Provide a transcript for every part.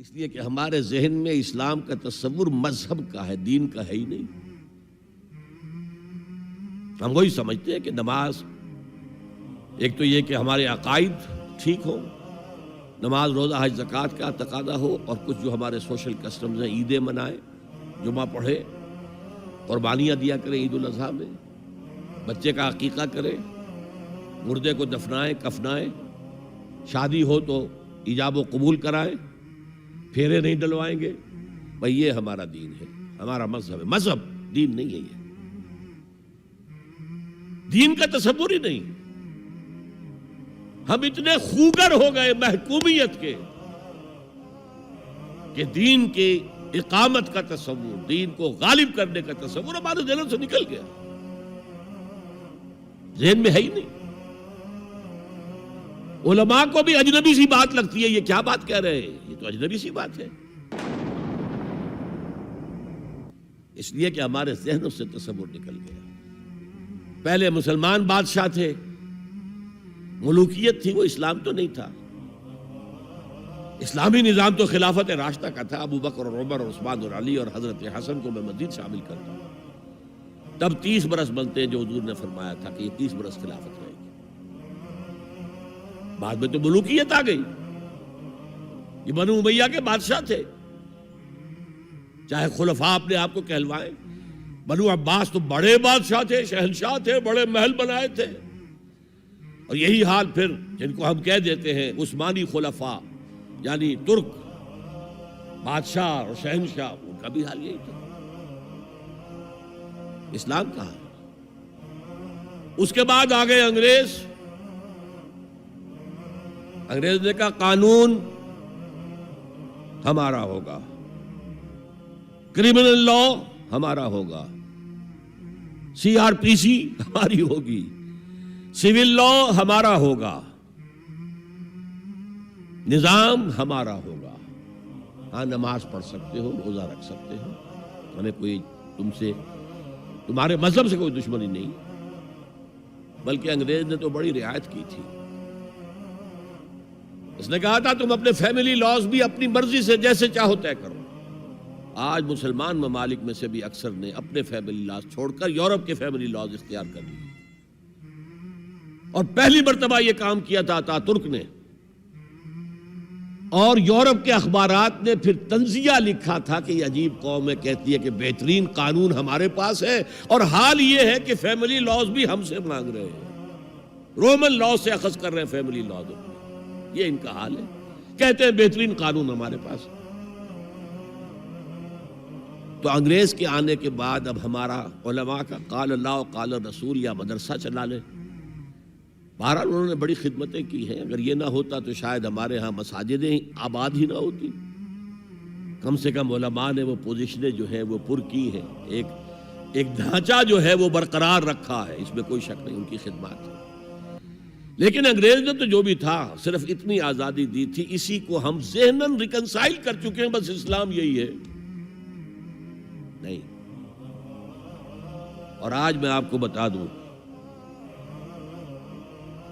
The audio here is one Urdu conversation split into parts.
اس لیے کہ ہمارے ذہن میں اسلام کا تصور مذہب کا ہے، دین کا ہے ہی نہیں۔ ہم وہی سمجھتے ہیں کہ نماز، ایک تو یہ کہ ہمارے عقائد ٹھیک ہو، نماز روزہ حج زکوٰۃ کا تقاضا ہو، اور کچھ جو ہمارے سوشل کسٹمز ہیں، عیدیں منائیں، جمعہ پڑھے، قربانیاں دیا کریں عید الاضحیٰ میں، بچے کا عقیقہ کریں، مردے کو دفنائیں کفنائیں، شادی ہو تو ایجاب و قبول کرائیں، پھیرے نہیں ڈلوائیں گے۔ بھئی یہ ہمارا دین ہے، ہمارا مذہب ہے، مذہب دین نہیں ہے۔ یہ دین کا تصور ہی نہیں۔ ہم اتنے خوگر ہو گئے محکومیت کے کہ دین کی اقامت کا تصور، دین کو غالب کرنے کا تصور ہمارے ذہن سے نکل گیا، ذہن میں ہے ہی نہیں۔ علماء کو بھی اجنبی سی بات لگتی ہے، یہ کیا بات کہہ رہے ہیں، یہ تو اجنبی سی بات ہے، اس لیے کہ ہمارے ذہنوں سے تصور نکل گیا۔ پہلے مسلمان بادشاہ تھے، ملوکیت تھی، وہ اسلام تو نہیں تھا۔ اسلامی نظام تو خلافت راشدہ کا تھا، ابو بکر اور عمر اور عثمان اور علی اور حضرت حسن کو میں مزید شامل کرتا ہوں۔ تب 30 برس بنتے ہیں جو حضور نے فرمایا تھا کہ یہ 30 برس خلافت رہے گی۔ بعد میں تو ملوکیت آ گئی، یہ بنو امیہ کے بادشاہ تھے، چاہے خلفاء اپنے آپ کو کہلوائیں۔ بنو عباس تو بڑے بادشاہ تھے، شہنشاہ تھے، بڑے محل بنائے تھے، اور یہی حال پھر جن کو ہم کہہ دیتے ہیں عثمانی خلفاء، یعنی ترک بادشاہ اور شہنشاہ، ان کا بھی حال یہی تھا۔ اسلام کہاں ہے؟ اس کے بعد آ گئے انگریز۔ انگریز نے کہا قانون ہمارا ہوگا، کرمنل لا ہمارا ہوگا، CRPC ہماری ہوگی، سول لا ہمارا ہوگا، نظام ہمارا ہوگا۔ ہاں نماز پڑھ سکتے ہو، روزہ رکھ سکتے ہو، ہمیں کوئی تمہارے مذہب سے کوئی دشمنی نہیں، بلکہ انگریز نے تو بڑی رعایت کی تھی۔ اس نے کہا تھا تم اپنے فیملی لاز بھی اپنی مرضی سے جیسے چاہو طے کرو۔ آج مسلمان ممالک میں سے بھی اکثر نے اپنے فیملی لاز چھوڑ کر یورپ کے فیملی لاز اختیار کر لیے، اور پہلی مرتبہ یہ کام کیا تھا ترک نے، اور یورپ کے اخبارات نے پھر تنزیہ لکھا تھا کہ یہ عجیب قوم ہے، کہتی ہے کہ بہترین قانون ہمارے پاس ہے، اور حال یہ ہے کہ فیملی لاز بھی ہم سے مانگ رہے ہیں، رومن لاز سے اخذ کر رہے ہیں فیملی لاز، یہ ان کا حال ہے، کہتے ہیں بہترین قانون ہمارے پاس۔ تو انگریز کے آنے کے بعد اب ہمارا علماء کا قال اللہ و قال رسول یا مدرسہ چلا لے۔ بہرحال انہوں نے بڑی خدمتیں کی ہیں، اگر یہ نہ ہوتا تو شاید ہمارے ہاں مساجدیں آباد ہی نہ ہوتی۔ کم سے کم علماء نے وہ پوزیشنیں جو ہیں وہ پر کی ہیں، ایک ڈھانچہ جو ہے وہ برقرار رکھا ہے، اس میں کوئی شک نہیں، ان کی خدمات ہے۔ لیکن انگریز نے تو جو بھی تھا صرف اتنی آزادی دی تھی، اسی کو ہم ذہناً ریکنسائل کر چکے ہیں، بس اسلام یہی ہے نہیں۔ اور آج میں آپ کو بتا دوں،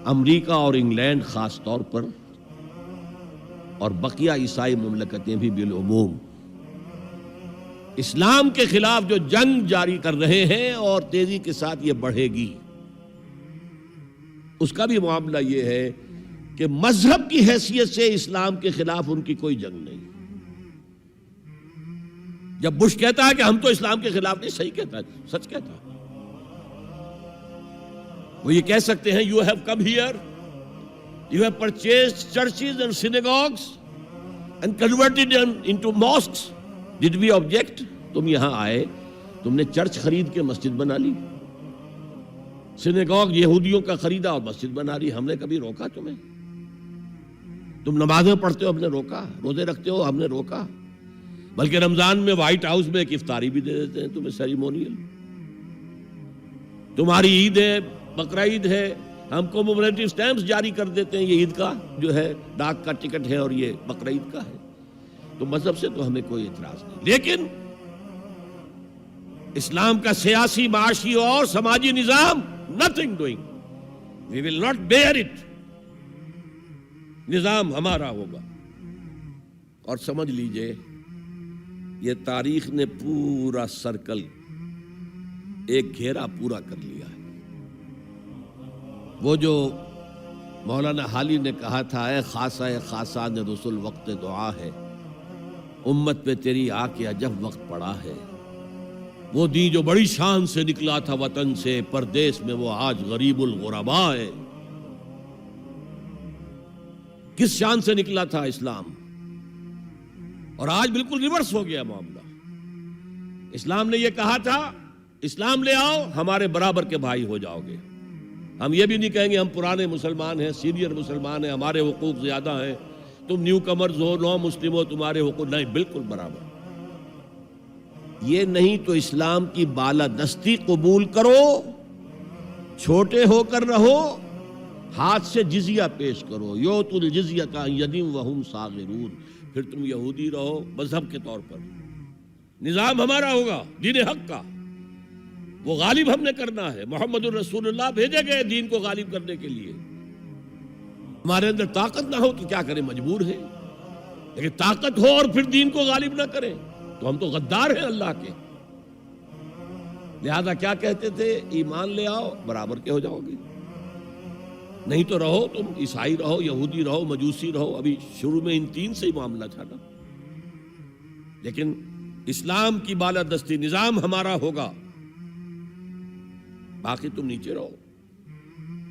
امریکہ اور انگلینڈ خاص طور پر، اور بقیہ عیسائی مملکتیں بھی بالعموم، اسلام کے خلاف جو جنگ جاری کر رہے ہیں، اور تیزی کے ساتھ یہ بڑھے گی، اس کا بھی معاملہ یہ ہے کہ مذہب کی حیثیت سے اسلام کے خلاف ان کی کوئی جنگ نہیں۔ جب بش کہتا ہے کہ ہم تو اسلام کے خلاف نہیں، صحیح کہتا ہے، سچ کہتا ہے، وہ یہ کہہ سکتے ہیں you have come here, you have purchased churches and synagogues and converted them into mosques. Did we object? تم یہاں آئے، تم نے چرچ خرید کے مسجد بنا لی، سینیگوگ یہودیوں کا خریدا اور مسجد بنا لی، ہم نے کبھی روکا تمہیں؟ تم نمازیں پڑھتے ہو، ہم نے روکا؟ روزے رکھتے ہو، ہم نے روکا؟ بلکہ رمضان میں وائٹ ہاؤس میں ایک افطاری بھی دے دیتے ہیں تمہیں، سیریمونیل۔ تمہاری عید ہے، بقرہ عید ہے، ہم کو کومیموریٹو سٹیمپس جاری کر دیتے ہیں، یہ عید کا جو ہے ڈاک کا ٹکٹ ہے اور یہ بقرہ عید کا ہے۔ تو مذہب سے تو ہمیں کوئی اعتراض نہیں، لیکن اسلام کا سیاسی، معاشی اور سماجی نظام nothing doing. We will not bear it. نظام ہمارا ہوگا، اور سمجھ لیجئے یہ تاریخ نے پورا سرکل ایک گھیرا پورا کر لیا ہے۔ وہ جو مولانا حالی نے کہا تھا، اے خاصہ خاصان رسول وقت دعا ہے، امت پہ تیری آ کے عجب وقت پڑا ہے۔ وہ دین جو بڑی شان سے نکلا تھا وطن سے، پردیس میں وہ آج غریب الغرباء ہے۔ کس شان سے نکلا تھا اسلام، اور آج بالکل ریورس ہو گیا معاملہ۔ اسلام نے یہ کہا تھا اسلام لے آؤ، ہمارے برابر کے بھائی ہو جاؤ گے۔ ہم یہ بھی نہیں کہیں گے ہم پرانے مسلمان ہیں، سینئر مسلمان ہیں، ہمارے حقوق زیادہ ہیں، تم نیو کمرز ہو، نو مسلم ہو، تمہارے حقوق نہیں، بالکل برابر۔ یہ نہیں تو اسلام کی بالادستی قبول کرو، چھوٹے ہو کر رہو، ہاتھ سے جزیہ پیش کرو، یؤتوا الجزیۃ عن ید وہم صاغرون، پھر تم یہودی رہو مذہب کے طور پر، نظام ہمارا ہوگا دین حق کا، وہ غالب ہم نے کرنا ہے۔ محمد الرسول اللہ بھیجے گئے دین کو غالب کرنے کے لیے۔ ہمارے اندر طاقت نہ ہو تو کیا کریں، مجبور ہیں، لیکن طاقت ہو اور پھر دین کو غالب نہ کریں تو ہم تو غدار ہیں اللہ کے۔ لہذا کیا کہتے تھے، ایمان لے آؤ برابر کے ہو جاؤ گے، نہیں تو رہو تم عیسائی رہو، یہودی رہو، مجوسی رہو۔ ابھی شروع میں ان تین سے ہی معاملہ تھا نا، لیکن اسلام کی بالادستی نظام ہمارا ہوگا، باقی تم نیچے رہو۔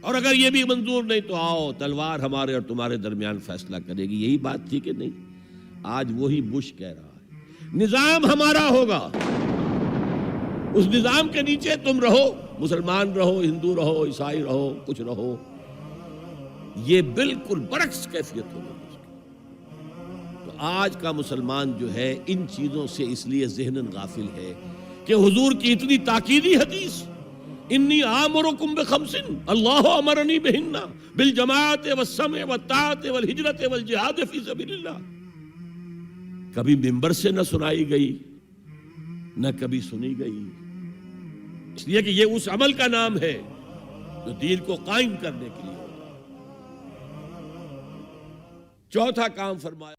اور اگر یہ بھی منظور نہیں تو آؤ، تلوار ہمارے اور تمہارے درمیان فیصلہ کرے گی۔ یہی بات تھی کہ نہیں؟ آج وہی بش کہہ رہا ہے نظام ہمارا ہوگا، اس نظام کے نیچے تم رہو، مسلمان رہو، ہندو رہو، عیسائی رہو، کچھ رہو۔ یہ بالکل برعکس کیفیت ہوگی۔ تو آج کا مسلمان جو ہے ان چیزوں سے اس لیے ذہناً غافل ہے کہ حضور کی اتنی تاکیدی حدیث، انی آمرکم بخمس اللہ امرنی بہن بالجماعت والسمع والطاعت والہجرت والجہاد فی سبیل اللہ، کبھی ممبر سے نہ سنائی گئی، نہ کبھی سنی گئی، اس لیے کہ یہ اس عمل کا نام ہے جو دین کو قائم کرنے کے لیے ہوگا۔ چوتھا کام فرمایا